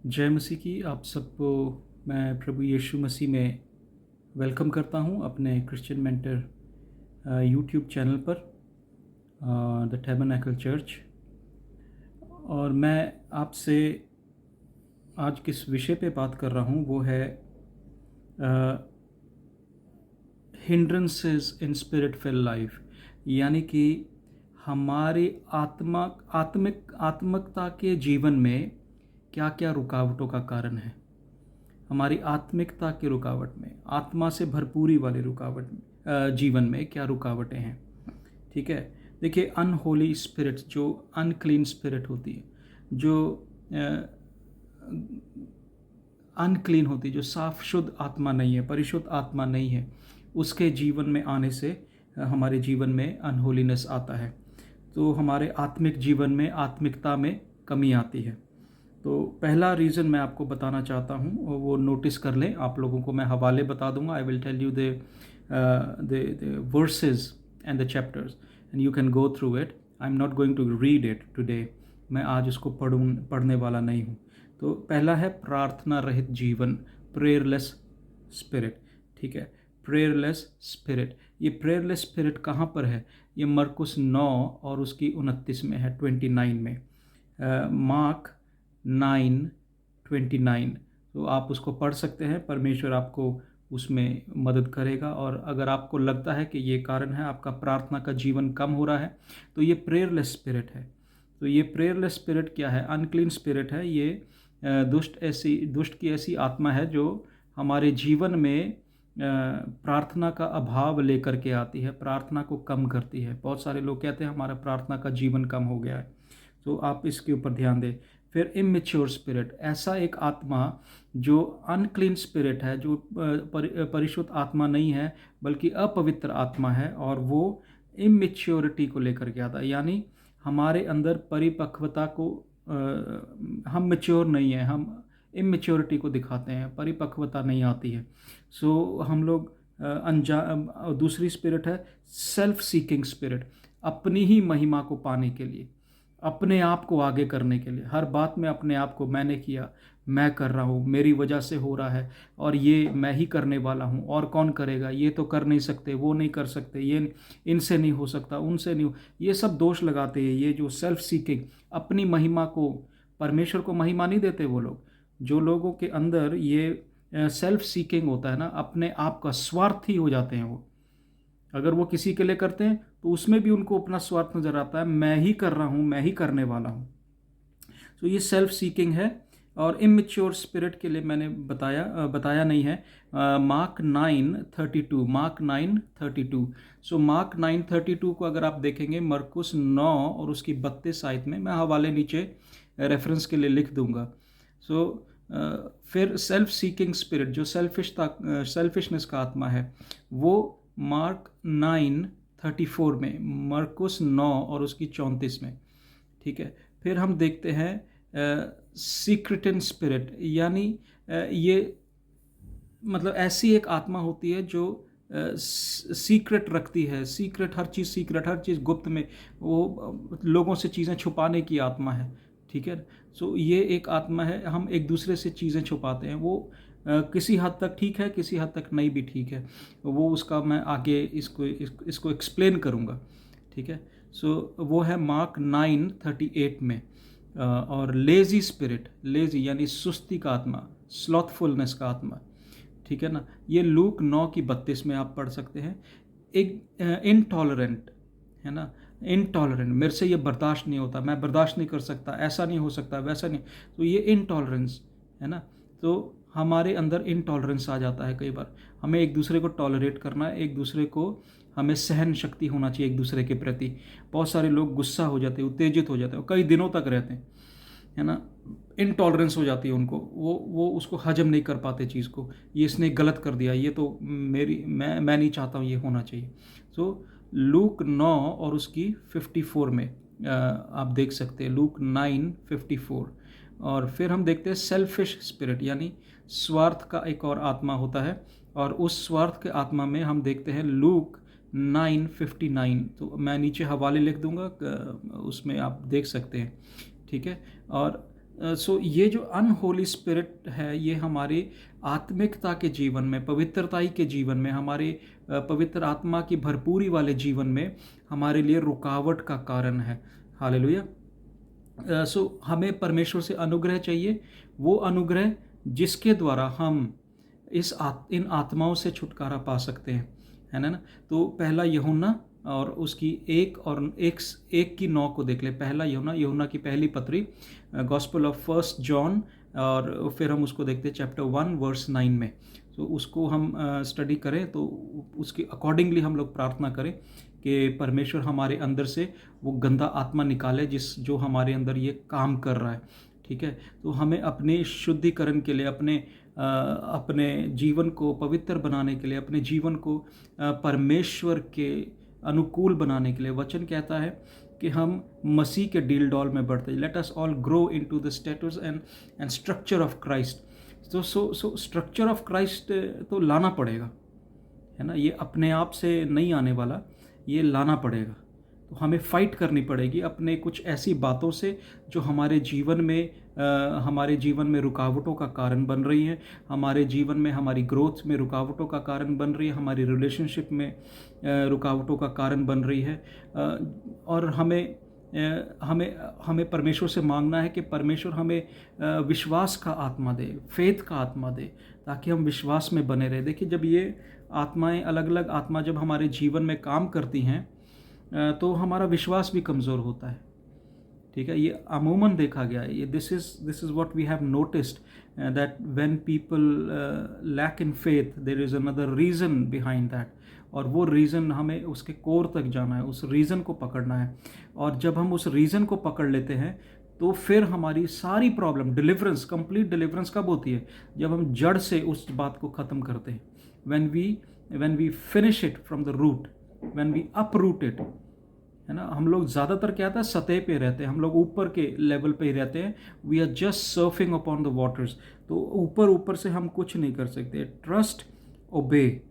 जय मसीह की आप सबको मैं प्रभु यीशु मसीह में वेलकम करता हूं अपने क्रिश्चियन मेंटर यूट्यूब चैनल पर द टैबरनेकल चर्च। और मैं आपसे आज किस विषय पे बात कर रहा हूं वो है hindrances in spirit filled life, यानी कि हमारी आत्मिकता के जीवन में क्या क्या रुकावटों का कारण है। हमारी आत्मिकता की रुकावट में, आत्मा से भरपूरी वाली जीवन में क्या रुकावटें हैं। ठीक है, देखिए अनहोली स्पिरिट, जो अनक्लीन स्पिरिट होती है, जो अनक्लीन होती है, जो साफ शुद्ध आत्मा नहीं है, परिशुद्ध आत्मा नहीं है, उसके जीवन में आने से हमारे जीवन में अनहोलीनेस आता है। तो हमारे आत्मिक जीवन में, आत्मिकता में कमी आती है। तो पहला रीज़न मैं आपको बताना चाहता हूँ और वो नोटिस कर लें। आप लोगों को मैं हवाले बता दूंगा। I will tell you the verses and the chapters and you can go through it. I am not going to read it today. मैं आज इसको पढ़ने वाला नहीं हूँ। तो पहला है प्रार्थना रहित जीवन, प्रेयरलेस स्पिरिट। ठीक है, प्रेयरलेस स्पिरिट। ये प्रेयरलेस स्पिरिट कहाँ पर है? ये मरकुस 9 और उसकी 29 में है, 29 में। मार्क 9:29। तो आप उसको पढ़ सकते हैं। परमेश्वर आपको उसमें मदद करेगा। और अगर आपको लगता है कि ये कारण है, आपका प्रार्थना का जीवन कम हो रहा है, तो ये प्रेयरलेस स्पिरिट है। तो ये प्रेयरलेस स्पिरिट क्या है? अनक्लीन स्पिरिट है। ये दुष्ट की ऐसी आत्मा है जो हमारे जीवन में प्रार्थना का अभाव लेकर के आती है, प्रार्थना को कम करती है। बहुत सारे लोग कहते हैं हमारा प्रार्थना का जीवन कम हो गया है। तो आप इसके ऊपर ध्यान दें। फिर इमेच्योर स्पिरिट, ऐसा एक आत्मा जो अनक्लीन स्पिरिट है, जो परिशुद्ध आत्मा नहीं है बल्कि अपवित्र आत्मा है, और वो इमेच्योरिटी को लेकर के आता है। यानी हमारे अंदर परिपक्वता को हम मैच्योर नहीं है, हम इमेच्योरिटी को दिखाते हैं, परिपक्वता नहीं आती है। सो हम लोग दूसरी स्पिरिट है सेल्फ सीकिंग स्पिरिट, अपनी ही महिमा को पाने के लिए, अपने आप को आगे करने के लिए, हर बात में अपने आप को, मैंने किया, मैं कर रहा हूँ, मेरी वजह से हो रहा है, और ये मैं ही करने वाला हूँ, और कौन करेगा, ये तो कर नहीं सकते, वो नहीं कर सकते, ये इनसे नहीं हो सकता, उनसे नहीं हो। ये सब दोष लगाते हैं। ये जो सेल्फ सीकिंग, अपनी महिमा को, परमेश्वर को महिमा नहीं देते वो लोग। जो लोगों के अंदर ये सेल्फ सीकिंग होता है ना, अपने आप का स्वार्थी हो जाते हैं वो। अगर वो किसी के लिए करते हैं तो उसमें भी उनको अपना स्वार्थ नजर आता है, मैं ही कर रहा हूँ, मैं ही करने वाला हूँ। तो ये सेल्फ सीकिंग है। और इमेच्योर स्पिरिट के लिए मैंने बताया नहीं है। Mark 9:32, mark 9:32। सो मार्क 9:32 को अगर आप देखेंगे, मरकुस 9 और उसकी 32 आयत में, मैं हवाले नीचे रेफरेंस के लिए लिख दूंगा। सो फिर सेल्फ सीकिंग स्पिरिट, जो सेल्फिशनेस का आत्मा है, वो मार्क 9:34 में, मरकुस 9 और उसकी 34 में। ठीक है, फिर हम देखते हैं सीक्रेटन स्पिरिट, यानी ये मतलब ऐसी एक आत्मा होती है जो सीक्रेट रखती है, सीक्रेट, हर चीज़ गुप्त में, वो लोगों से चीज़ें छुपाने की आत्मा है। ठीक है, सो ये एक आत्मा है, हम एक दूसरे से चीज़ें छुपाते हैं। वो किसी हद तक ठीक है, किसी हद तक नहीं भी ठीक है। वो उसका मैं आगे इसको एक्सप्लेन करूँगा। ठीक है, सो वो है मार्क 9:38 में। और लेजी स्पिरिट, लेजी यानी सुस्ती का आत्मा, स्लॉथफुलनेस का आत्मा। ठीक है ना, ये लूक 9:32 में आप पढ़ सकते हैं। एक इनटॉलरेंट है ना, इनटॉलरेंट, मेरे से ये बर्दाश्त नहीं होता, मैं बर्दाश्त नहीं कर सकता, ऐसा नहीं हो सकता, वैसा नहीं। तो ये इनटॉलरेंस है ना। तो हमारे अंदर इनटॉलरेंस आ जाता है। कई बार हमें एक दूसरे को टॉलरेट करना है, एक दूसरे को, हमें सहन शक्ति होना चाहिए एक दूसरे के प्रति। बहुत सारे लोग गुस्सा हो जाते हैं, उत्तेजित हो जाते हैं, कई दिनों तक रहते हैं, है ना। इनटॉलरेंस हो जाती है उनको, वो उसको हजम नहीं कर पाते चीज़ को। ये इसने गलत कर दिया, ये तो मैं नहीं चाहता हूँ ये होना चाहिए। सो लूक 9 और उसकी 54 में आप देख सकते हैं, लूक 9:54। और फिर हम देखते हैं सेल्फिश स्पिरिट, यानी स्वार्थ का एक और आत्मा होता है। और उस स्वार्थ के आत्मा में हम देखते हैं लूक 9:59। तो मैं नीचे हवाले लिख दूंगा, उसमें आप देख सकते हैं। ठीक है, और सो ये जो अनहोली स्पिरिट है, ये हमारे आत्मिकता के जीवन में, पवित्रताई के जीवन में, हमारे पवित्र आत्मा की भरपूरी वाले जीवन में हमारे लिए रुकावट का कारण है। हालेलुया। सो हमें परमेश्वर से अनुग्रह चाहिए, वो अनुग्रह जिसके द्वारा हम इन आत्माओं से छुटकारा पा सकते हैं, है ना। तो पहला यूहन्ना और उसकी 1:1 की 9 को देख ले। पहला यूहन्ना की पहली पत्री, गॉस्पेल ऑफ फर्स्ट जॉन, और फिर हम उसको देखते हैं चैप्टर 1 वर्स 9 में। तो उसको हम स्टडी करें, तो उसके अकॉर्डिंगली हम लोग प्रार्थना करें कि परमेश्वर हमारे अंदर से वो गंदा आत्मा निकाले जो हमारे अंदर ये काम कर रहा है। ठीक है, तो हमें अपने शुद्धिकरण के लिए, अपने जीवन को पवित्र बनाने के लिए, अपने जीवन को परमेश्वर के अनुकूल बनाने के लिए, वचन कहता है कि हम मसीह के डील डॉल में बढ़ते। Let us all grow into the status and structure of Christ. तो सो स्ट्रक्चर ऑफ क्राइस्ट तो लाना पड़ेगा, है ना। ये अपने आप से नहीं आने वाला, ये लाना पड़ेगा। तो हमें फाइट करनी पड़ेगी अपने कुछ ऐसी बातों से जो हमारे जीवन में रुकावटों का कारण बन रही हैं, हमारे जीवन में, हमारी ग्रोथ में रुकावटों का कारण बन रही है, हमारी रिलेशनशिप में रुकावटों का कारण बन रही है। और हमें परमेश्वर से मांगना है कि परमेश्वर हमें विश्वास का आत्मा दे, फेथ का आत्मा दे, ताकि हम विश्वास में बने रहे। देखिए, जब ये आत्माएं, अलग अलग आत्मा जब हमारे जीवन में काम करती हैं, तो हमारा विश्वास भी कमज़ोर होता है। ठीक है, ये अमूमन देखा गया है। ये this is what we have noticed, that when people lack in faith, there is another reason behind that. और वो रीज़न, हमें उसके कोर तक जाना है, उस रीज़न को पकड़ना है। और जब हम उस रीज़न को पकड़ लेते हैं, तो फिर हमारी सारी प्रॉब्लम, डिलीवरेंस, कंप्लीट डिलीवरेंस कब होती है? जब हम जड़ से उस बात को ख़त्म करते हैं। when we finish it from the root, when we uproot it, है ना। हम लोग ज़्यादातर क्या था, सतह पे रहते हैं, हम लोग ऊपर के लेवल पे ही रहते हैं। We are just surfing upon the waters. तो ऊपर से हम कुछ नहीं कर सकते। ट्रस्ट, ओबे,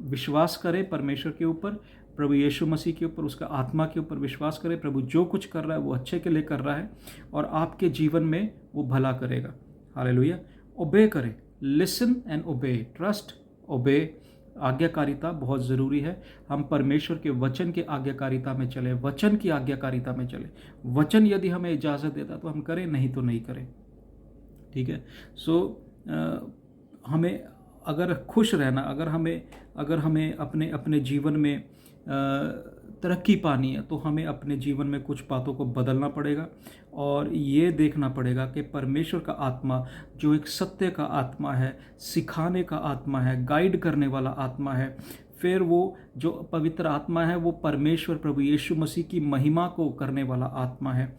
विश्वास करें परमेश्वर के ऊपर, प्रभु यीशु मसीह के ऊपर, उसका आत्मा के ऊपर विश्वास करें। प्रभु जो कुछ कर रहा है वो अच्छे के लिए कर रहा है, और आपके जीवन में वो भला करेगा। हालेलुया। ओबे करें, लिसन एंड ओबे, ट्रस्ट, ओबे। आज्ञाकारिता बहुत ज़रूरी है। हम परमेश्वर के वचन के आज्ञाकारिता में चले, वचन की आज्ञाकारिता में चले। वचन यदि हमें इजाज़त देता तो हम करें, नहीं तो नहीं करें। ठीक है। सो हमें अगर खुश रहना, अगर हमें अपने जीवन में तरक्की पानी है, तो हमें अपने जीवन में कुछ बातों को बदलना पड़ेगा, और ये देखना पड़ेगा कि परमेश्वर का आत्मा, जो एक सत्य का आत्मा है, सिखाने का आत्मा है, गाइड करने वाला आत्मा है, फिर वो जो पवित्र आत्मा है, वो परमेश्वर प्रभु यीशु मसीह की महिमा को करने वाला आत्मा है।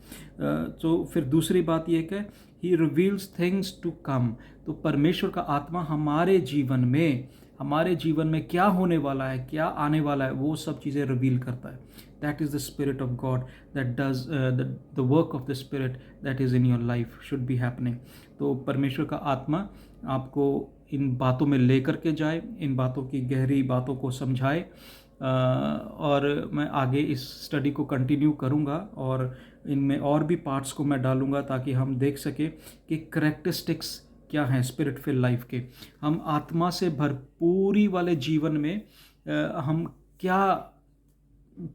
तो फिर दूसरी बात ये कि he reveals things to come. तो परमेश्वर का आत्मा हमारे जीवन में क्या होने वाला है, क्या आने वाला है, वो सब चीज़ें रिवील करता है। That is the spirit of God that does the work of the spirit that is in your life should be happening. तो परमेश्वर का आत्मा आपको इन बातों में लेकर के जाए, इन बातों की गहरी बातों को समझाए। और मैं आगे इस स्टडी को कंटिन्यू करूँगा, और इनमें और भी पार्ट्स को मैं डालूँगा, ताकि हम देख सकें कि करैक्टरिस्टिक्स क्या हैं स्पिरिट फिल लाइफ के। हम आत्मा से भरपूरी वाले जीवन में हम क्या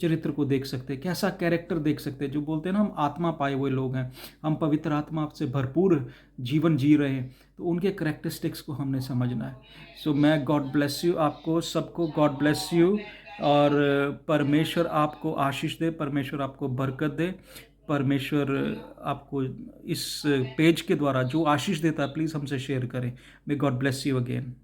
चरित्र को देख सकते हैं, कैसा कैरेक्टर देख सकते हैं। जो बोलते हैं ना, हम आत्मा पाए हुए लोग हैं, हम पवित्र आत्मा से भरपूर जीवन जी रहे हैं, तो उनके करैक्टरिस्टिक्स को हमने समझना है। सो मैं गॉड ब्लेस यू, आपको सबको गॉड ब्लेस यू, और परमेश्वर आपको आशीष दे, परमेश्वर आपको बरकत दे। परमेश्वर आपको इस पेज के द्वारा जो आशीष देता है, प्लीज़ हमसे शेयर करें। May God bless you again.